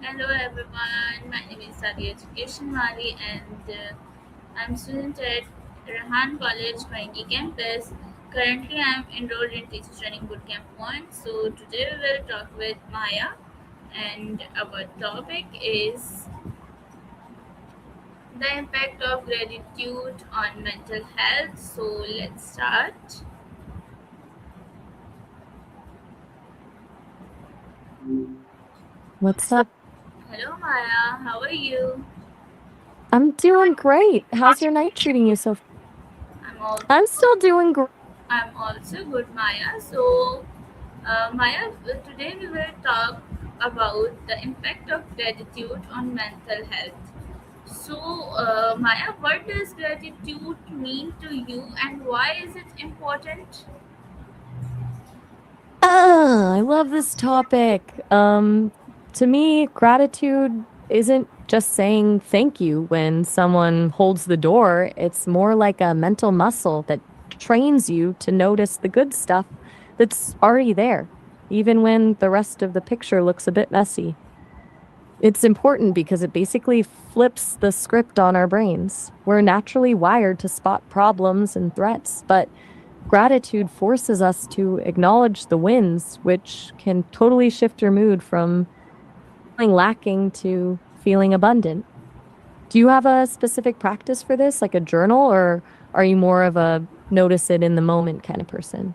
Hello everyone, my name is Sadia Education Wali and I'm student at Rehan College Korangi Campus. Currently I am enrolled in Teacher Training Bootcamp 1. So today we will talk with Maya and our topic is the impact of gratitude on mental health. So let's start. What's up? Hello Maya, how are you? I'm doing great. How's your night treating you so far? I'm all I'm still doing great. I'm also good Maya. So Maya, today we will talk about the impact of gratitude on mental health. So, Maya, what does gratitude mean to you and why is it important? I love this topic. To me, gratitude isn't just saying thank you when someone holds the door. It's more like a mental muscle that trains you to notice the good stuff that's already there, even when the rest of the picture looks a bit messy. It's important because it basically flips the script on our brains. We're naturally wired to spot problems and threats, but gratitude forces us to acknowledge the wins, which can totally shift your mood from feeling lacking to feeling abundant. Do you have a specific practice for this, like a journal, or are you more of a notice it in the moment kind of person?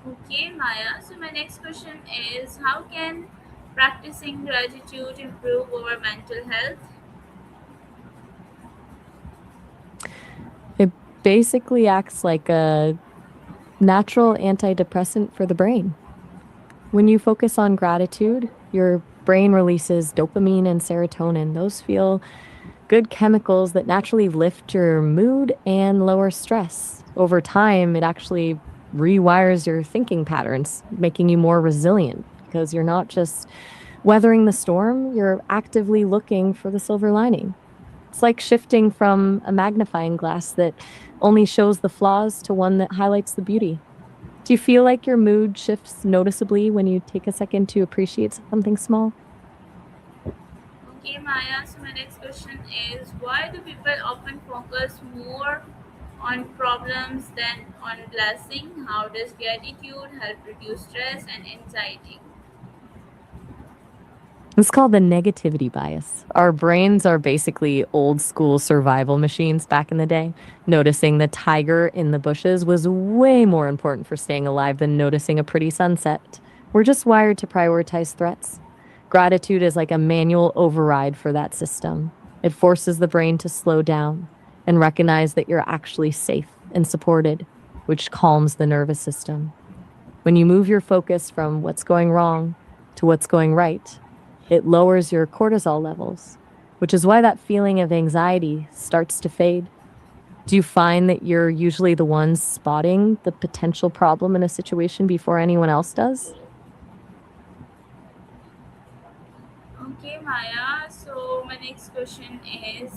Okay, Maya. So, my next question is how can practicing gratitude improve our mental health? It basically acts like a natural antidepressant for the brain. When you focus on gratitude, your brain releases dopamine and serotonin. Those feel good chemicals that naturally lift your mood and lower stress. Over time, it actually rewires your thinking patterns, making you more resilient because you're not just weathering the storm, you're actively looking for the silver lining. It's like shifting from a magnifying glass that only shows the flaws to one that highlights the beauty. Do you feel like your mood shifts noticeably when you take a second to appreciate something small? Okay, Maya. So, my next question is why do people often focus more on problems than on blessing? How does gratitude help reduce stress and anxiety? It's called the negativity bias. Our brains are basically old school survival machines back in the day. Noticing the tiger in the bushes was way more important for staying alive than noticing a pretty sunset. We're just wired to prioritize threats. Gratitude is like a manual override for that system. It forces the brain to slow down and recognize that you're actually safe and supported, which calms the nervous system. When you move your focus from what's going wrong to what's going right, it lowers your cortisol levels, which is why that feeling of anxiety starts to fade. Do you find that you're usually the ones spotting the potential problem in a situation before anyone else does? Okay, Maya. So, my next question is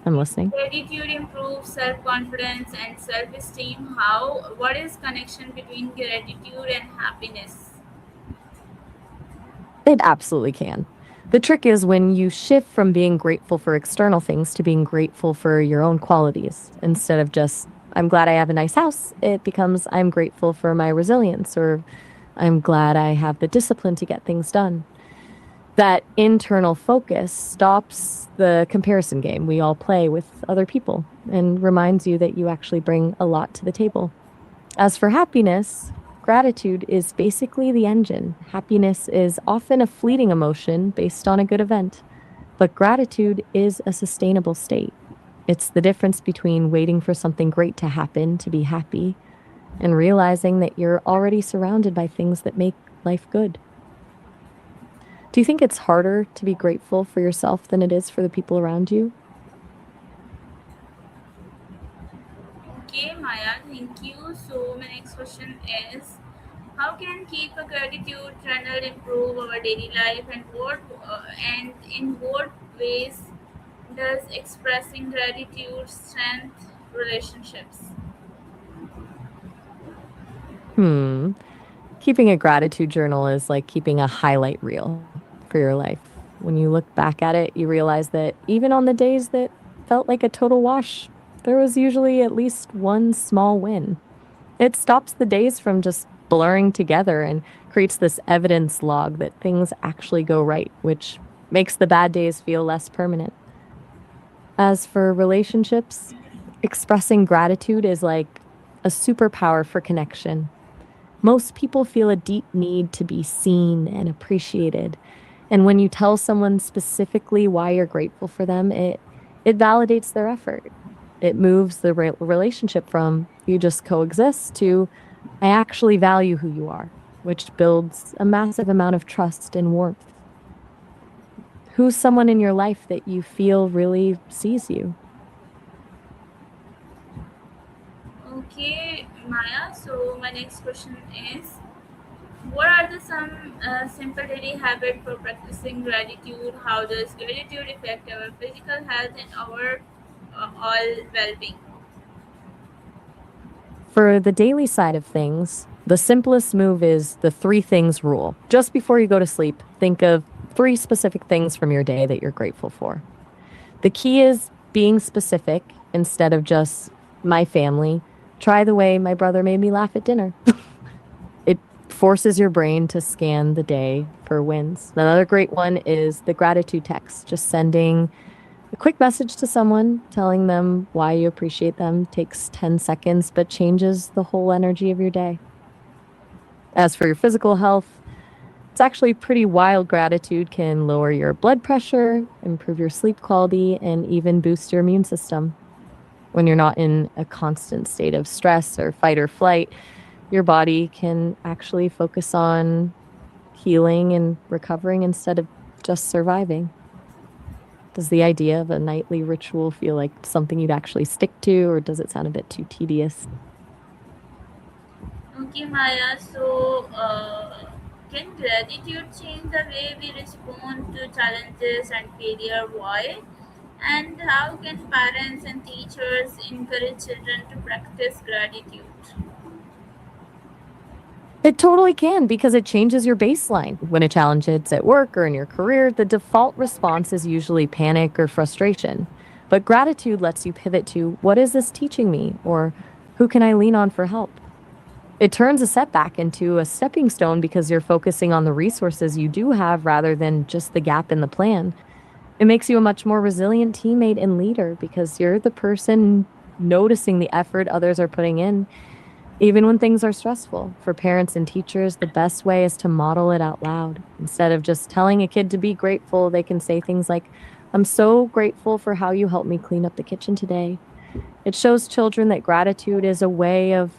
I'm listening. gratitude improves self confidence and self esteem. How? What is connection between gratitude and happiness? It absolutely can. The trick is when you shift from being grateful for external things to being grateful for your own qualities. Instead of just, I'm glad I have a nice house, it becomes, I'm grateful for my resilience, or I'm glad I have the discipline to get things done. That internal focus stops the comparison game we all play with other people and reminds you that you actually bring a lot to the table. As for happiness, gratitude is basically the engine. Happiness is often a fleeting emotion based on a good event, but gratitude is a sustainable state. It's the difference between waiting for something great to happen to be happy and realizing that you're already surrounded by things that make life good. Do you think it's harder to be grateful for yourself than it is for the people around you? Okay, Maya, thank you. So, my next question is how can keep a gratitude journal improve our daily life and in what ways does expressing gratitude strengthen relationships? Hmm. Keeping a gratitude journal is like keeping a highlight reel for your life. When you look back at it, you realize that even on the days that felt like a total wash, there was usually at least one small win. It stops the days from just blurring together and creates this evidence log that things actually go right, which makes the bad days feel less permanent. As for relationships, expressing gratitude is like a superpower for connection. Most people feel a deep need to be seen and appreciated. And when you tell someone specifically why you're grateful for them, it validates their effort. It moves the relationship from you just coexist to I actually value who you are, which builds a massive amount of trust and warmth. Who's someone in your life that you feel really sees you? Okay, Maya. So my next question is, what are the some simple daily habits for practicing gratitude? How does gratitude affect our physical health and our all well-being? For the daily side of things, the simplest move is the three things rule. Just before you go to sleep, think of three specific things from your day that you're grateful for. The key is being specific instead of just my family. Try the way my brother made me laugh at dinner. It forces your brain to scan the day for wins. Another great one is the gratitude text, just sending a quick message to someone, telling them why you appreciate them, takes 10 seconds, but changes the whole energy of your day. As for your physical health, it's actually pretty wild. Gratitude can lower your blood pressure, improve your sleep quality, and even boost your immune system. When you're not in a constant state of stress or fight or flight, your body can actually focus on healing and recovering instead of just surviving. Does the idea of a nightly ritual feel like something you'd actually stick to, or does it sound a bit too tedious? Okay, Maya. So, can gratitude change the way we respond to challenges and failure? Why? And how can parents and teachers encourage children to practice gratitude? It totally can because it changes your baseline. When a challenge hits at work or in your career, the default response is usually panic or frustration. But gratitude lets you pivot to what is this teaching me? Or who can I lean on for help? It turns a setback into a stepping stone because you're focusing on the resources you do have rather than just the gap in the plan. It makes you a much more resilient teammate and leader because you're the person noticing the effort others are putting in, even when things are stressful. For parents and teachers, the best way is to model it out loud. Instead of just telling a kid to be grateful, they can say things like, I'm so grateful for how you helped me clean up the kitchen today. It shows children that gratitude is a way of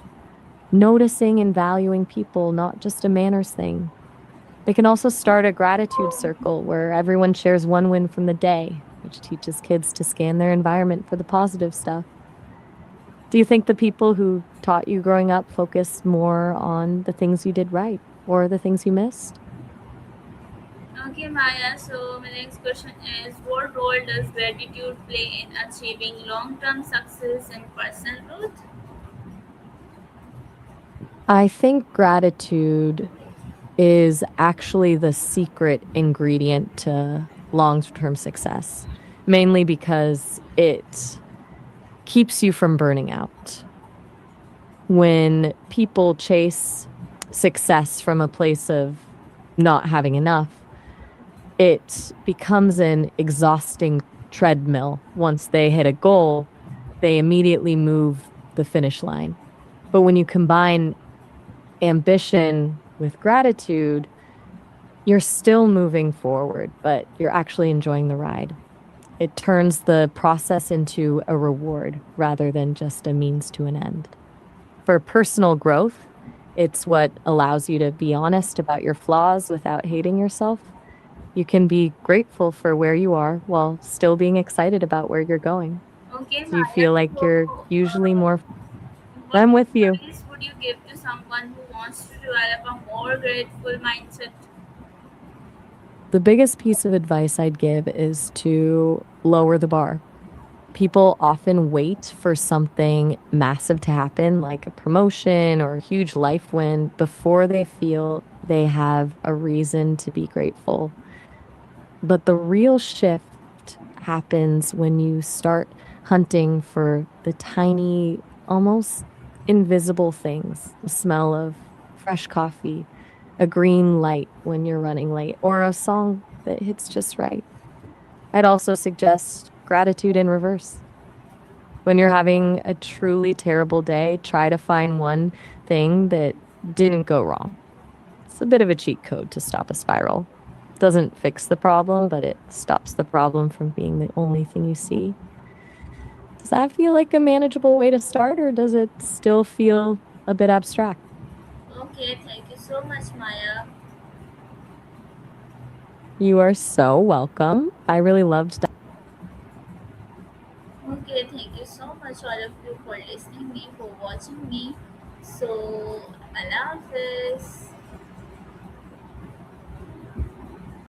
noticing and valuing people, not just a manners thing. They can also start a gratitude circle where everyone shares one win from the day, which teaches kids to scan their environment for the positive stuff. Do you think the people who taught you growing up focused more on the things you did right or the things you missed? Okay, Maya. So, my next question is, what role does gratitude play in achieving long term success and personal growth? I think gratitude is actually the secret ingredient to long term success, mainly because it keeps you from burning out. When people chase success from a place of not having enough, it becomes an exhausting treadmill. Once they hit a goal, they immediately move the finish line. But when you combine ambition with gratitude, you're still moving forward, but you're actually enjoying the ride. It turns the process into a reward rather than just a means to an end. For personal growth, it's what allows you to be honest about your flaws without hating yourself. You can be grateful for where you are while still being excited about where you're going. Okay, Do you Maya. feel like So, you're usually more? what I'm with you. advice would you give to someone who wants to develop a more grateful mindset? The biggest piece of advice I'd give is to lower the bar. People often wait for something massive to happen, like a promotion or a huge life win, before they feel they have a reason to be grateful. But the real shift happens when you start hunting for the tiny, almost invisible things: the smell of fresh coffee, a green light when you're running late, or a song that hits just right. I'd also suggest gratitude in reverse. When you're having a truly terrible day, try to find one thing that didn't go wrong. It's a bit of a cheat code to stop a spiral. Doesn't fix the problem, but it stops the problem from being the only thing you see. Does that feel like a manageable way to start, or does it still feel a bit abstract? Okay, thank you so much, Maya. You are so welcome. I really loved that. Okay, thank you so much, all of you, for listening me, for watching me. So, Allah Hafiz.